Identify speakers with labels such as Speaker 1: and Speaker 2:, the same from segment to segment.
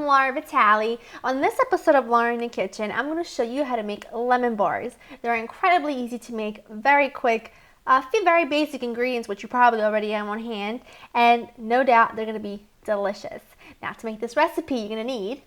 Speaker 1: Laura Vitale. On this episode of Laura in the Kitchen, I'm going to show you how to make lemon bars. They're incredibly easy to make, very quick, a few very basic ingredients which you probably already have on hand, and no doubt they're going to be delicious. Now to make this recipe, you're going to need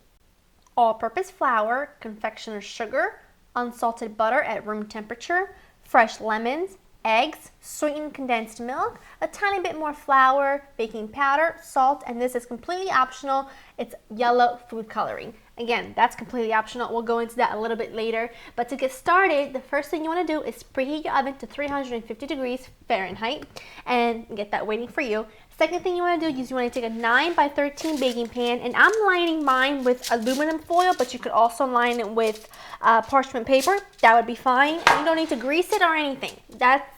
Speaker 1: all-purpose flour, confectioner sugar, unsalted butter at room temperature, fresh lemons, eggs, sweetened condensed milk, a tiny bit more flour, baking powder, salt, and this is completely optional. It's yellow food coloring. Again, that's completely optional. We'll go into that a little bit later. But to get started, the first thing you want to do is preheat your oven to 350 degrees Fahrenheit and get that waiting for you. Second thing you want to do is you want to take a 9 by 13 baking pan, and I'm lining mine with aluminum foil, but you could also line it with parchment paper. That would be fine. You don't need to grease it or anything. That's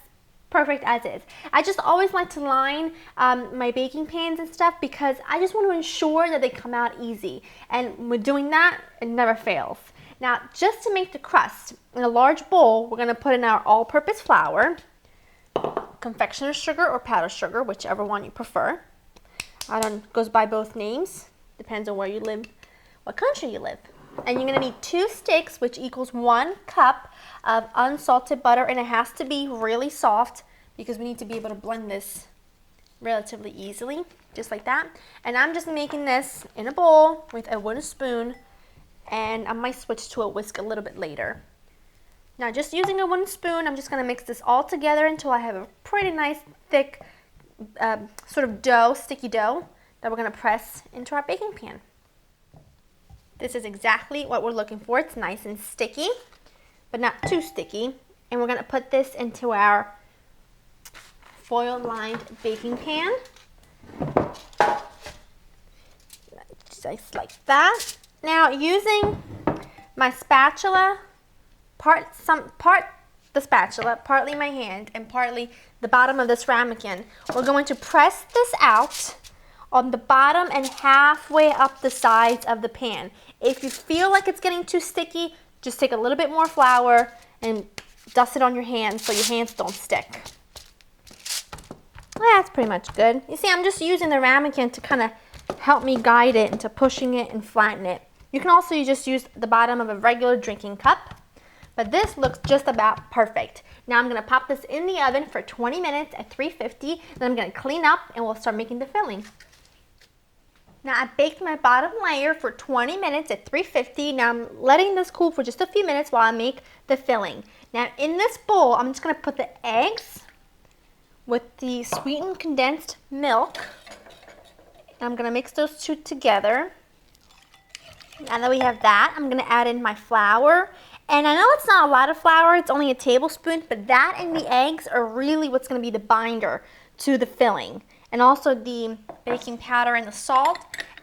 Speaker 1: perfect as is. I just always like to line my baking pans and stuff because I just want to ensure that they come out easy, and with doing that, it never fails. Now, just to make the crust, in a large bowl, we're going to put in our all-purpose flour, confectioner sugar or powdered sugar, whichever one you prefer. I don't goes by both names, depends on where you live, what country you live. And you're going to need 2 sticks, which equals 1 cup of unsalted butter, and it has to be really soft because we need to be able to blend this relatively easily, just like that. And I'm just making this in a bowl with a wooden spoon, and I might switch to a whisk a little bit later. Now, just using a wooden spoon, I'm just going to mix this all together until I have a pretty nice thick sort of dough, sticky dough, that we're going to press into our baking pan. This is exactly what we're looking for. It's nice and sticky, but not too sticky. And we're going to put this into our foil-lined baking pan. Just like that. Now, using my spatula, part the spatula, partly my hand, and partly the bottom of this ramekin, we're going to press this out on the bottom and halfway up the sides of the pan. If you feel like it's getting too sticky, just take a little bit more flour and dust it on your hands so your hands don't stick. That's pretty much good. You see, I'm just using the ramekin to kind of help me guide it into pushing it and flatten it. You can also just use the bottom of a regular drinking cup, but this looks just about perfect. Now I'm going to pop this in the oven for 20 minutes at 350, then I'm going to clean up and we'll start making the filling. Now I baked my bottom layer for 20 minutes at 350. Now I'm letting this cool for just a few minutes while I make the filling. Now in this bowl, I'm just going to put the eggs with the sweetened condensed milk. I'm going to mix those two together. Now that we have that, I'm going to add in my flour. And I know it's not a lot of flour, it's only a tablespoon, but that and the eggs are really what's going to be the binder to the filling. And also the baking powder and the salt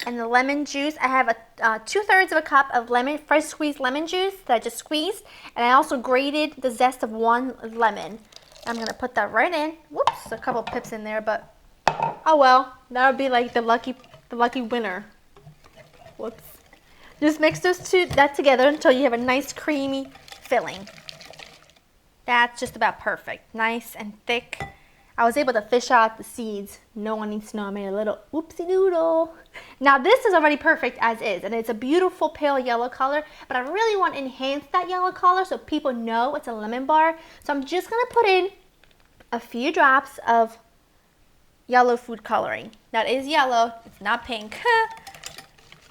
Speaker 1: and the lemon juice. I have 2/3 of a cup of fresh squeezed lemon juice that I just squeezed. And I also grated the zest of 1 lemon. I'm going to put that right in. Whoops, a couple pips in there, but oh well. That would be like the lucky winner. Whoops. Just mix that together until you have a nice creamy filling. That's just about perfect. Nice and thick. I was able to fish out the seeds. No one needs to know I made a little oopsie doodle. Now this is already perfect as is, and it's a beautiful pale yellow color, but I really want to enhance that yellow color so people know it's a lemon bar. So I'm just going to put in a few drops of yellow food coloring. That is yellow, it's not pink.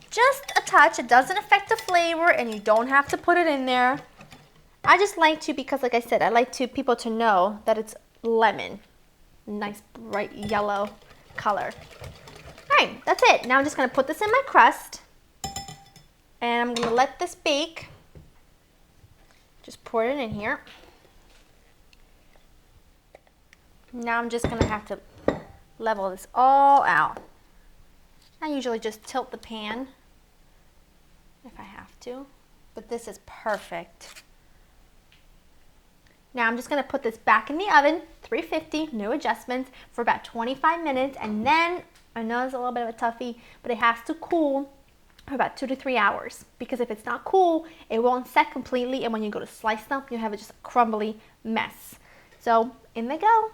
Speaker 1: Just a touch. It doesn't affect the flavor, and you don't have to put it in there. I just like to, because like I said, I like people to know that it's lemon. Nice bright yellow color. Alright, that's it. Now I'm just going to put this in my crust, and I'm going to let this bake. Just pour it in here. Now I'm just going to have to level this all out. I usually just tilt the pan if I have to, but this is perfect. Now I'm just going to put this back in the oven, 350, no adjustments, for about 25 minutes, and then, I know it's a little bit of a toughie, but it has to cool for about 2 to 3 hours, because if it's not cool, it won't set completely, and when you go to slice them, you have just a crumbly mess. So in they go.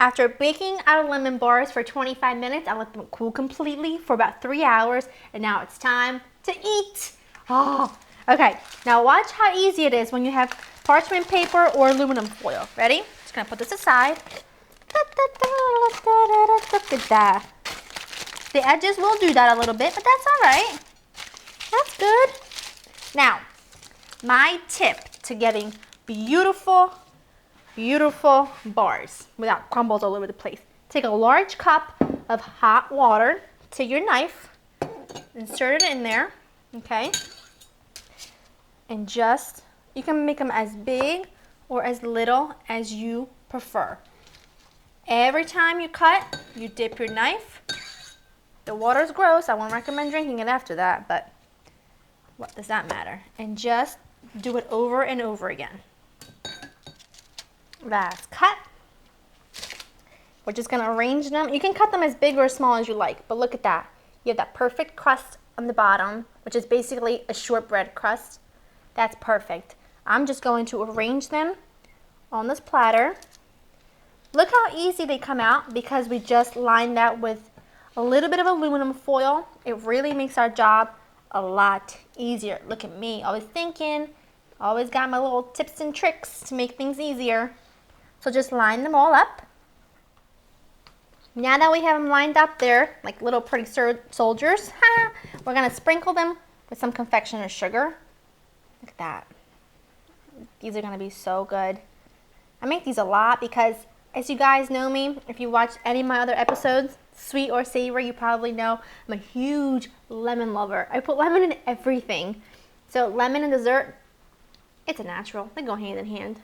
Speaker 1: After baking our lemon bars for 25 minutes, I let them cool completely for about 3 hours, and now it's time to eat. Oh, okay. Now watch how easy it is when you have parchment paper or aluminum foil. Ready? Just gonna put this aside. Look at that. The edges will do that a little bit, but that's all right. That's good. Now, my tip to getting beautiful bars without crumbles all over the place. Take a large cup of hot water. Take your knife, insert it in there, okay? And just, you can make them as big or as little as you prefer. Every time you cut, you dip your knife. The water's gross. I won't recommend drinking it after that, but what does that matter? And just do it over and over again. That's cut. We're just gonna arrange them. You can cut them as big or as small as you like, but look at that. You have that perfect crust on the bottom, which is basically a shortbread crust. That's perfect. I'm just going to arrange them on this platter. Look how easy they come out because we just lined that with a little bit of aluminum foil. It really makes our job a lot easier. Look at me, always thinking, always got my little tips and tricks to make things easier. So just line them all up. Now that we have them lined up there, like little pretty soldiers, we're gonna sprinkle them with some confectioner sugar. Look at that. These are gonna be so good. I make these a lot because, as you guys know me, if you watch any of my other episodes, sweet or savory, you probably know I'm a huge lemon lover. I put lemon in everything. So lemon and dessert, it's a natural. They go hand in hand.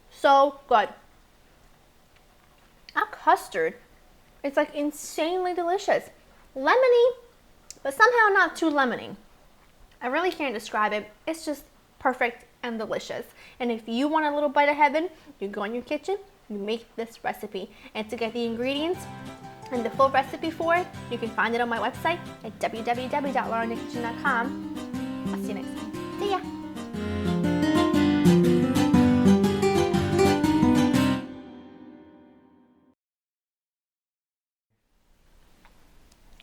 Speaker 1: So good. Our custard, it's like insanely delicious. Lemony, but somehow not too lemony. I really can't describe it. It's just perfect and delicious. And if you want a little bite of heaven, you go in your kitchen, you make this recipe. And to get the ingredients and the full recipe for it, you can find it on my website at www.laurenkitchen.com. I'll see you next time. See ya.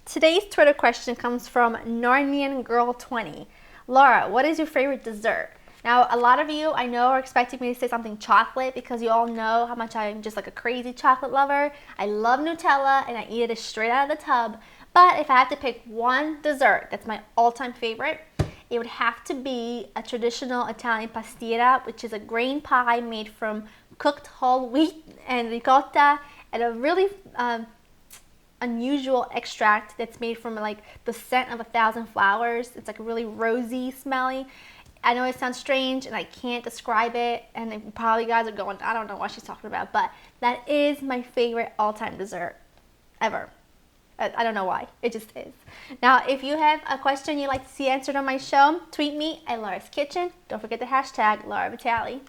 Speaker 1: Today's Twitter question comes from Narnian Girl 20. Laura, what is your favorite dessert? Now, a lot of you I know are expecting me to say something chocolate because you all know how much I'm just like a crazy chocolate lover. I love Nutella and I eat it straight out of the tub. But if I have to pick one dessert that's my all-time favorite, it would have to be a traditional Italian pastiera, which is a grain pie made from cooked whole wheat and ricotta and a really unusual extract that's made from like the scent of 1,000 flowers. It's like really rosy smelly. I know it sounds strange and I can't describe it, and probably you guys are going, I don't know what she's talking about, but that is my favorite all-time dessert ever. I don't know why, it just is. Now, if you have a question you'd like to see answered on my show, tweet me at Laura's Kitchen. Don't forget the hashtag Laura Vitale.